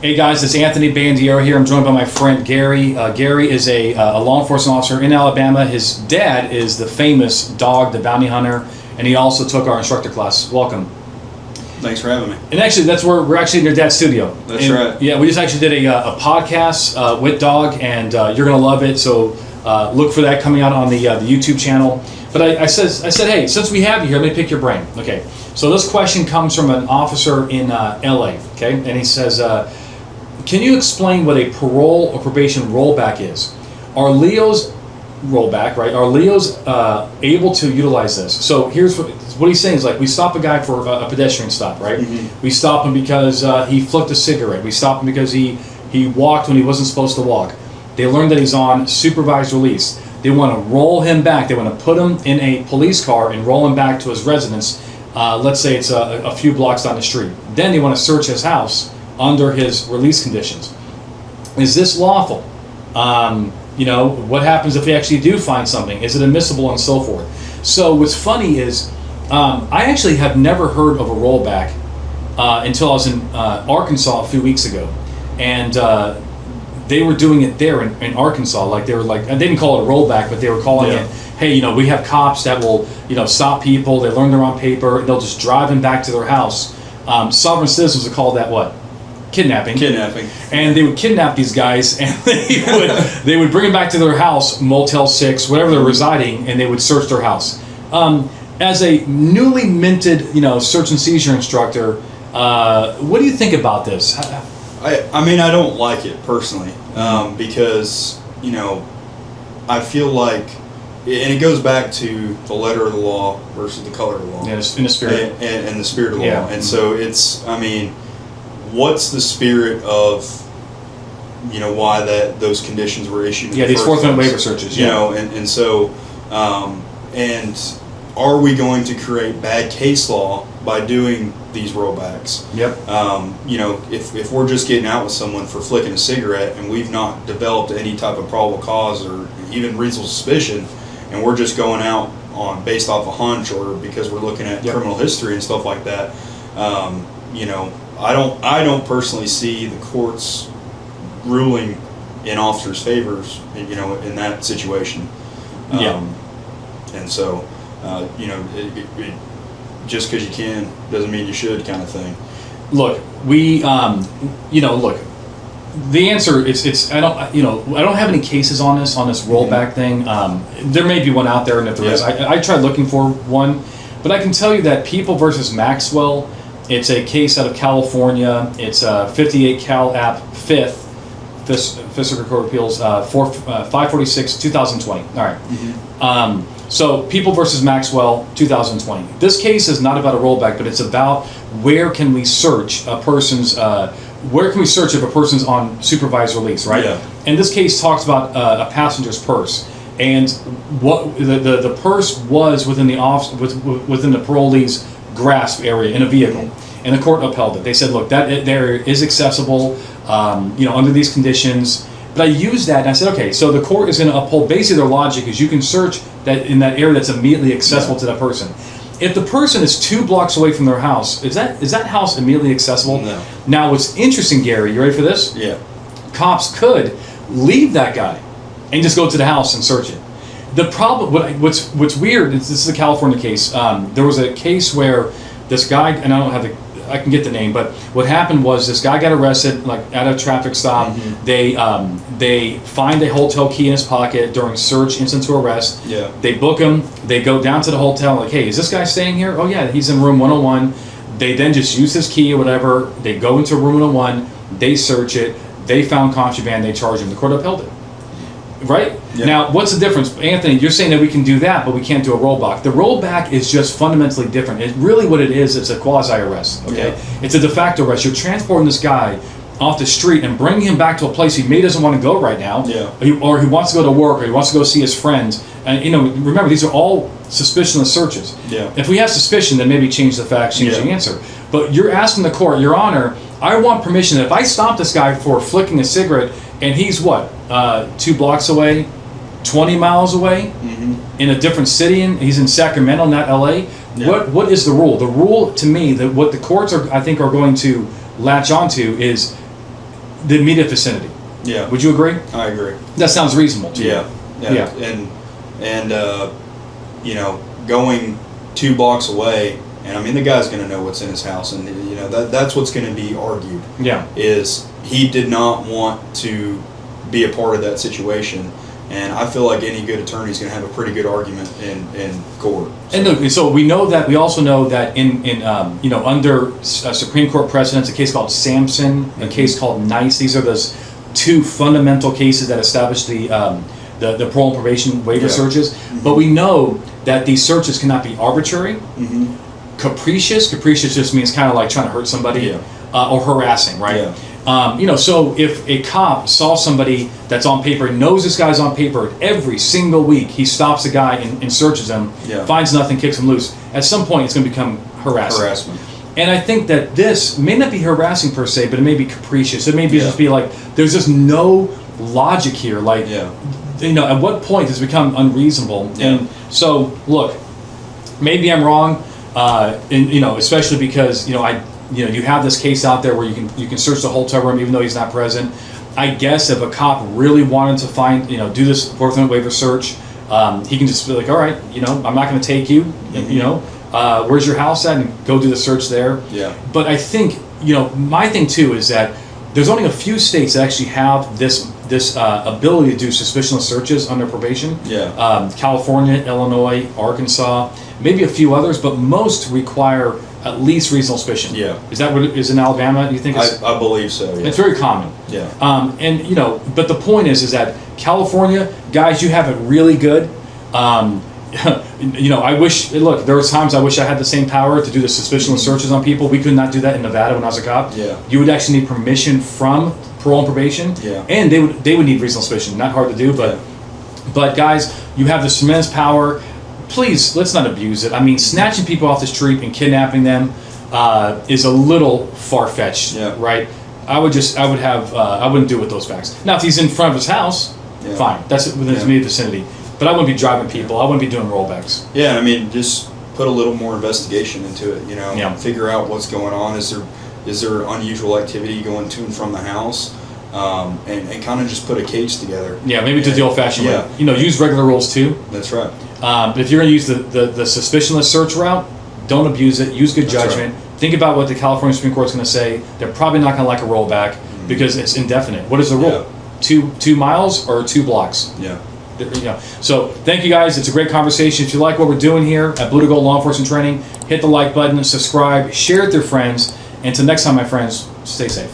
Hey guys, it's Anthony Bandiero here. I'm joined by my friend Garry. Garry is a law enforcement officer in Alabama. His dad is the famous Dog, the bounty hunter, and he also took our instructor class. Welcome. Thanks for having me. And actually, that's where we're actually in your dad's studio. That's right. Yeah, we just actually did a podcast with Dog, and you're gonna love it. So look for that coming out on the YouTube channel. But I said, hey, since we have you here, let me pick your brain. Okay. So this question comes from an officer in LA. Okay, and he says, can you explain what a parole or probation rollback is? Are Leos rollback, right? Are Leos able to utilize this? So here's what he's saying is like, we stop a guy for a pedestrian stop, right? Mm-hmm. We stop him because he flicked a cigarette. We stop him because he walked when he wasn't supposed to walk. They learn that he's on supervised release. They want to roll him back. They want to put him in a police car and roll him back to his residence. Let's say it's a few blocks down the street. Then they want to search his house under his release conditions. Is this lawful? What happens if we actually do find something? Is it admissible and so forth? So what's funny is I actually have never heard of a rollback until I was in Arkansas a few weeks ago, and they were doing it there in Arkansas. Like they were like, and they didn't call it a rollback, but they were calling it, hey, we have cops that will stop people. They learn they're on paper, and they'll just drive them back to their house. Sovereign citizens would call that what? Kidnapping. And they would kidnap these guys, and they would bring them back to their house, Motel 6, wherever they're residing, and they would search their house. As a newly minted, search and seizure instructor, what do you think about this? I mean, I don't like it personally, because I feel like, and it goes back to the letter of the law versus the color of the law. Yeah, in the spirit. And the spirit of the law. And so it's, what's the spirit of why those conditions were issued in the these first Fourth Amendment place? waiver searches, and so and are we going to create bad case law by doing these rollbacks? If we're just getting out with someone for flicking a cigarette and we've not developed any type of probable cause or even reasonable suspicion, and we're just going out based off a hunch or because we're looking at criminal history and stuff like that, I don't personally see the courts ruling in officers' favors, in that situation. And so, just because you can doesn't mean you should, kind of thing. Look, the answer is I don't have any cases on this rollback thing. There may be one out there, and if there is, I tried looking for one, but I can tell you that People versus Maxwell. It's a case out of California. It's 58 Cal App 5th, Circuit Court of Appeals, 546, 2020. All right. Mm-hmm. So People versus Maxwell, 2020. This case is not about a rollback, but it's about where can we search a person's, if a person's on supervised release, right? Yeah. And this case talks about a passenger's purse. And what the purse was within the within the parolee's grasp area in a vehicle, and the court upheld it. They said, look, that there is accessible, under these conditions. But I used that, and I said, okay, so the court is going to uphold basically their logic is you can search that in that area that's immediately accessible to that person. If the person is 2 blocks away from their house, is that house immediately accessible? No. Now, what's interesting, Garry, you ready for this? Yeah. Cops could leave that guy and just go to the house and search it. The problem, what's weird, this is a California case. There was a case where this guy, and I can get the name, but what happened was this guy got arrested, like at a traffic stop. Mm-hmm. They find a hotel key in his pocket during search, instant to arrest. Yeah. They book him. They go down to the hotel, like, hey, is this guy staying here? Oh yeah, he's in room 101. They then just use his key or whatever. They go into room 101. They search it. They found contraband. They charge him. The court upheld it. Right? Yeah. Now, what's the difference? Anthony, you're saying that we can do that, but we can't do a rollback. The rollback is just fundamentally different. What it is, it's a quasi-arrest, okay? Yeah. It's a de facto arrest. You're transporting this guy off the street and bringing him back to a place he doesn't want to go right now, or he wants to go to work, or he wants to go see his friends. And, remember, these are all suspicionless searches. Yeah. If we have suspicion, then maybe change the facts, change the answer. But you're asking the court, Your Honor, I want permission that if I stop this guy for flicking a cigarette, and he's 2 blocks away, 20 miles away, in a different city, and he's in Sacramento, not LA. Yeah. What is the rule? The rule, to me, that what the courts are going to latch onto is the immediate vicinity. Yeah. Would you agree? I agree. That sounds reasonable to you. Yeah. And you know, going 2 blocks away, and I mean, the guy's going to know what's in his house, and you know that's what's going to be argued. Yeah. Is he did not want to be a part of that situation, and I feel like any good attorney is going to have a pretty good argument in court. So. And look, so we also know that in you know, under Supreme Court precedents, a case called Sampson, a case called Nice. These are those 2 fundamental cases that established the parole and probation waiver searches. But we know that these searches cannot be arbitrary, capricious. Capricious just means kind of like trying to hurt somebody, or harassing, right? Yeah. You know, so if a cop saw somebody that's on paper, knows this guy's on paper, every single week he stops a guy and searches him, finds nothing, kicks him loose, at some point it's going to become harassment. And I think that this may not be harassing per se, but it may be capricious. It may be just be like, there's just no logic here. Like, you know, at what point does it become unreasonable? And so, look, maybe I'm wrong, and you know, especially because you have this case out there where you can search the hotel room even though he's not present. I guess if a cop really wanted to find, you know, do this Fourth Amendment waiver search, he can just be like, all right, you know, I'm not going to take you, you know, where's your house at, and go do the search there. Yeah. But I think, you know, my thing too is that there's only a few states that actually have this ability to do suspicionless searches under probation. California, Illinois, Arkansas, maybe a few others, but most require at least reasonable suspicion. Is that what it is in Alabama? You think? I believe so. Yeah. It's very common. And you know, but the point is that California, guys, you have it really good. You know, I wish. Look, there was times I wish I had the same power to do the suspicionless searches on people. We could not do that in Nevada when I was a cop. You would actually need permission from parole and probation. And they would need reasonable suspicion. Not hard to do, but guys, you have this immense power. Please, let's not abuse it. I mean, snatching people off the street and kidnapping them is a little far-fetched, right? I wouldn't do it with those facts. Now, if he's in front of his house, fine. That's within his immediate vicinity. But I wouldn't be driving people. I wouldn't be doing rollbacks. Yeah, I mean, just put a little more investigation into it. You know, figure out what's going on. Is there unusual activity going to and from the house? And kind of just put a case together. Yeah, maybe do the old-fashioned way. You know, use regular rules too. That's right. But if you're going to use the suspicionless search route, don't abuse it. Use good judgment. Think about what the California Supreme Court is going to say. They're probably not going to like a rollback because it's indefinite. What is the rule? 2 miles or 2 blocks? You know. So thank you guys. It's a great conversation. If you like what we're doing here at Blue to Gold Law Enforcement Training, hit the like button, subscribe, share it with your friends. And until next time, my friends, stay safe.